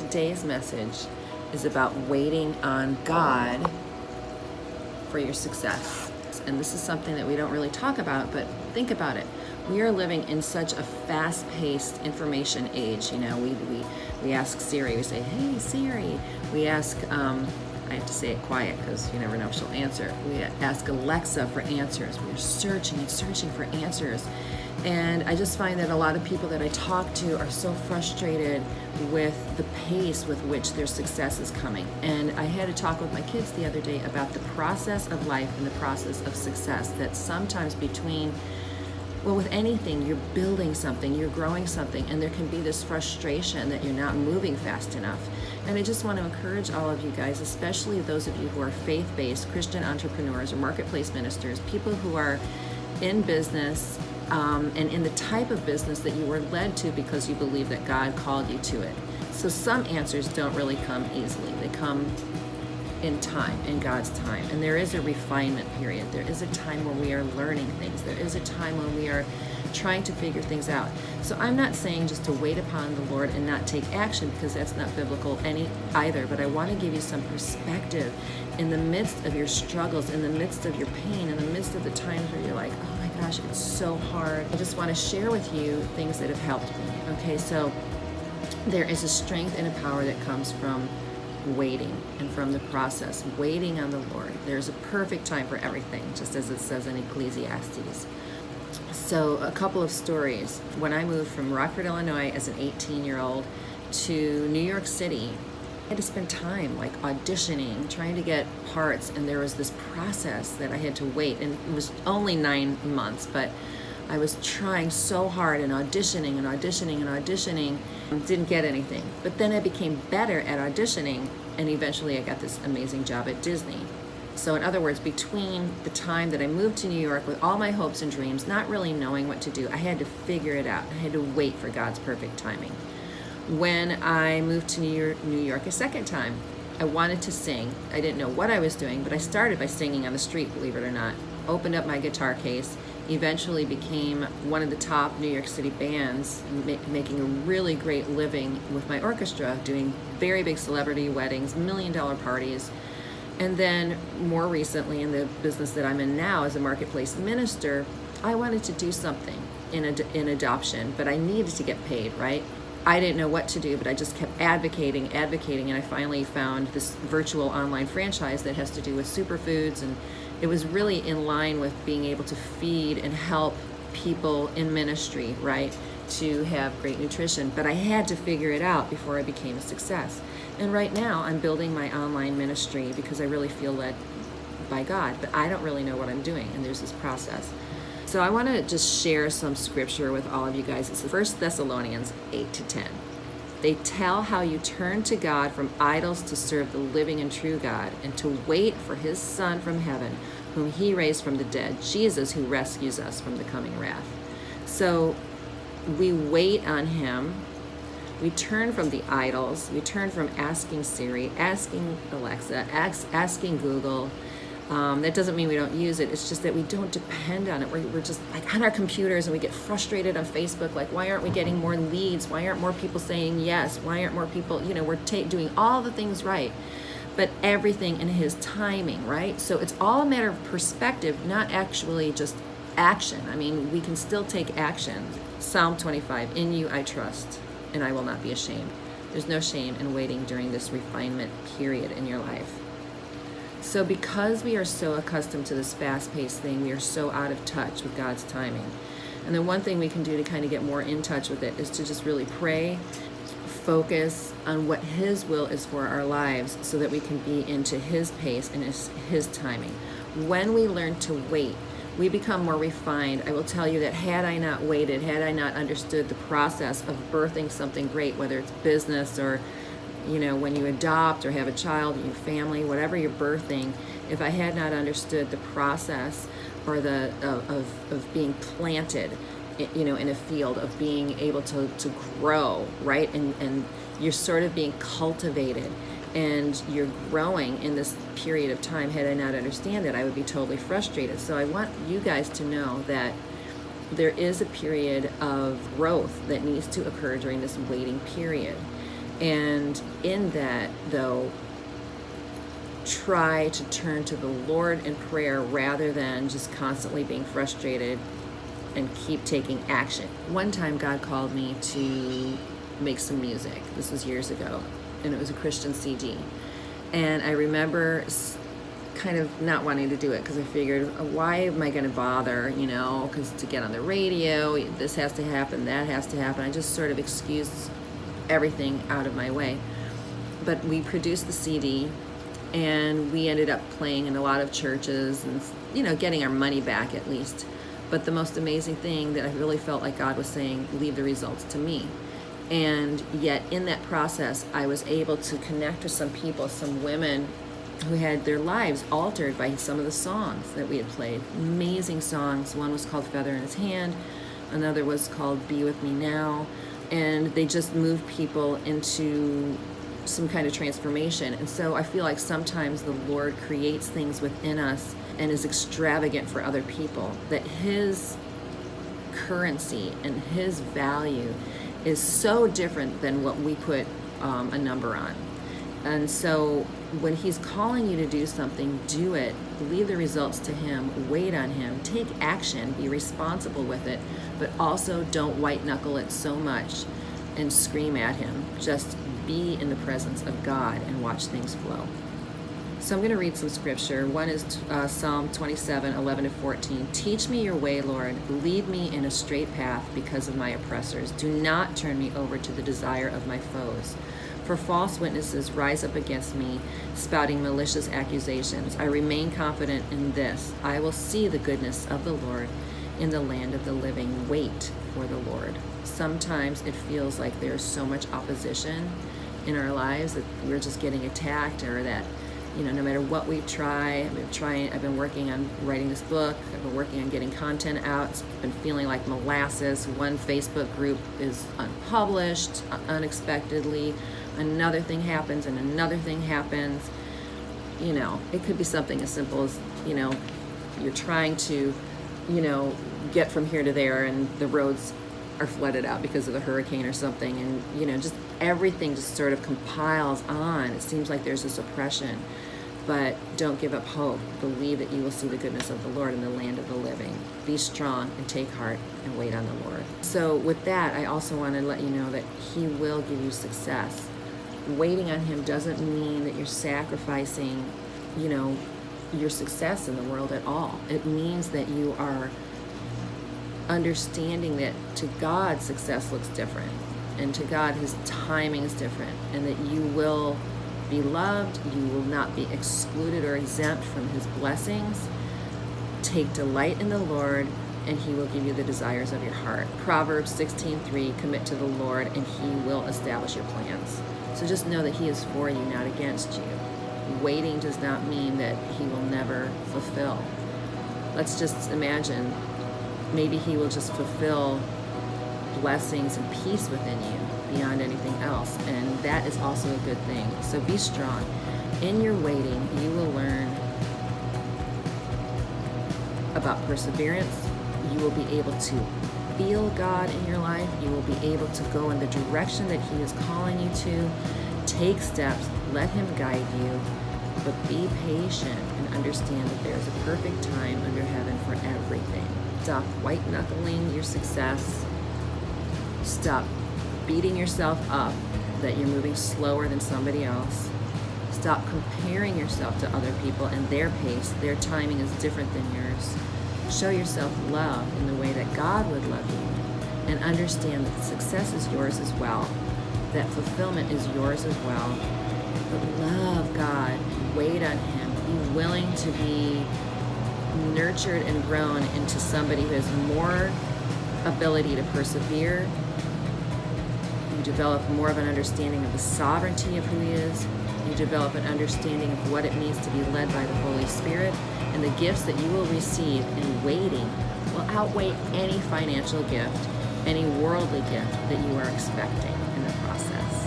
today's message is about waiting on God for your success. And this is something that we don't really talk about, but think about it. We are living in such a fast-paced information age. You know, we ask Siri, we say, "Hey Siri." We ask, I have to say it quiet because you never know if she'll answer. We ask Alexa for answers. We're searching and searching for answers. And I just find that a lot of people that I talk to are so frustrated with the pace with which their success is coming. And I had a talk with my kids the other day about the process of life and the process of success, that sometimes between, well, with anything, you're building something, you're growing something, and there can be this frustration that you're not moving fast enough. And I just want to encourage all of you guys, especially those of you who are faith-based Christian entrepreneurs or marketplace ministers, people who are in business, and in the type of business that you were led to because you believe that God called you to it. So some answers don't really come easily. They come in time, in God's time. And there is a refinement period. There is a time when we are learning things. There is a time when we are trying to figure things out. So I'm not saying just to wait upon the Lord and not take action, because that's not biblical either. But I want to give you some perspective in the midst of your struggles, in the midst of your pain, in the midst of the times where you're like, oh my gosh, it's so hard. I just want to share with you things that have helped me. Okay, so there is a strength and a power that comes from waiting and from the process, waiting on the Lord. There's a perfect time for everything, just as it says in Ecclesiastes. So a couple of stories. When I moved from Rockford, Illinois as an 18-year-old to New York City, I had to spend time like auditioning, trying to get parts, and there was this process that I had to wait, and it was only 9 months, but I was trying so hard and auditioning and auditioning and auditioning, and didn't get anything. But then I became better at auditioning, and eventually I got this amazing job at Disney. So in other words, between the time that I moved to New York with all my hopes and dreams, not really knowing what to do, I had to figure it out. I had to wait for God's perfect timing. When I moved to New York a second time, I wanted to sing. I didn't know what I was doing, but I started by singing on the street, believe it or not. Opened up my guitar case, eventually became one of the top New York City bands, making a really great living with my orchestra, doing very big celebrity weddings, million-dollar parties. And then more recently, in the business that I'm in now as a marketplace minister, I wanted to do something in adoption, but I needed to get paid, right? I didn't know what to do, but I just kept advocating, and I finally found this virtual online franchise that has to do with superfoods, and it was really in line with being able to feed and help people in ministry, right, to have great nutrition. But I had to figure it out before I became a success. And right now, I'm building my online ministry because I really feel led by God, but I don't really know what I'm doing, and there's this process. So I want to just share some scripture with all of you guys. It's 1 Thessalonians 8-10. They tell how you turn to God from idols to serve the living and true God, and to wait for his Son from heaven, whom he raised from the dead, Jesus, who rescues us from the coming wrath. So we wait on him. We turn from the idols. We turn from asking Siri, asking Alexa, asking Google. That doesn't mean we don't use it. It's just that we don't depend on it. We're just like on our computers, and we get frustrated on Facebook. Like, why aren't we getting more leads? Why aren't more people saying yes? Why aren't more people, we're doing all the things right, but everything in his timing, right? So it's all a matter of perspective, not actually just action. I mean, we can still take action. Psalm 25, in you I trust, and I will not be ashamed. There's no shame in waiting during this refinement period in your life. So because we are so accustomed to this fast-paced thing, we are so out of touch with God's timing. And the one thing we can do to kind of get more in touch with it is to just really pray, focus on what his will is for our lives, so that we can be into his pace and his timing. When we learn to wait, we become more refined. I will tell you that had I not waited, had I not understood the process of birthing something great, whether it's business or when you adopt or have a child in your family, whatever you're birthing, if I had not understood the process or of being planted, in a field, of being able to grow, right? And you're sort of being cultivated and you're growing in this period of time. Had I not understand it, I would be totally frustrated. So I want you guys to know that there is a period of growth that needs to occur during this waiting period. And in that, though, try to turn to the Lord in prayer rather than just constantly being frustrated and keep taking action. One time God called me to make some music. This was years ago, and it was a Christian CD. And I remember kind of not wanting to do it because I figured, why am I going to bother, because to get on the radio, this has to happen, that has to happen. I just sort of excused everything out of my way. But we produced the CD, and we ended up playing in a lot of churches and, getting our money back at least. But the most amazing thing that I really felt like God was saying, leave the results to me. And yet in that process, I was able to connect with some people, some women who had their lives altered by some of the songs that we had played. Amazing songs. One was called Feather in His Hand. Another was called Be With Me Now. And they just moved people into some kind of transformation. And so I feel like sometimes the Lord creates things within us and is extravagant for other people, that His currency and His value is so different than what we put a number on. And so when He's calling you to do something, do it. Leave the results to Him. Wait on Him. Take action. Be responsible with it. But also don't white knuckle it so much and scream at Him. Just be in the presence of God and watch things flow. So I'm going to read some scripture. One is Psalm 27, 11-14. Teach me your way, Lord. Lead me in a straight path because of my oppressors. Do not turn me over to the desire of my foes. For false witnesses rise up against me, spouting malicious accusations. I remain confident in this. I will see the goodness of the Lord in the land of the living. Wait for the Lord. Sometimes it feels like there's so much opposition in our lives that we're just getting attacked, or that no matter what we try, I've been working on writing this book, I've been working on getting content out, it's been feeling like molasses. One Facebook group is unpublished unexpectedly, another thing happens and another thing happens. It could be something as simple as, you're trying to, get from here to there and the roads are flooded out because of the hurricane or something, and just everything just sort of compiles on. It seems like there's this oppression, but don't give up hope. Believe that you will see the goodness of the Lord in the land of the living. Be strong and take heart and wait on the Lord. So with that, I also want to let you know that He will give you success. Waiting on Him doesn't mean that you're sacrificing, your success in the world at all. It means that you are understanding that to God, success looks different, and to God, His timing is different, and that you will be loved, you will not be excluded or exempt from His blessings. Take delight in the Lord, and He will give you the desires of your heart. Proverbs 16:3, commit to the Lord, and He will establish your plans. So just know that He is for you, not against you. Waiting does not mean that He will never fulfill. Let's just imagine, maybe He will just fulfill blessings and peace within you beyond anything else, and that is also a good thing. So be strong. In your waiting, you will learn about perseverance. You will be able to feel God in your life. You will be able to go in the direction that He is calling you to. Take steps. Let Him guide you. But be patient and understand that there's a perfect time under heaven for everything. Stop white-knuckling your success. Stop beating yourself up that you're moving slower than somebody else. Stop comparing yourself to other people and their pace. Their timing is different than yours. Show yourself love in the way that God would love you, and understand that success is yours as well, that fulfillment is yours as well. But love God, wait on Him, be willing to be nurtured and grown into somebody who has more ability to persevere. You develop more of an understanding of the sovereignty of who He is. You develop an understanding of what it means to be led by the Holy Spirit, and the gifts that you will receive in waiting will outweigh any financial gift, any worldly gift that you are expecting in the process.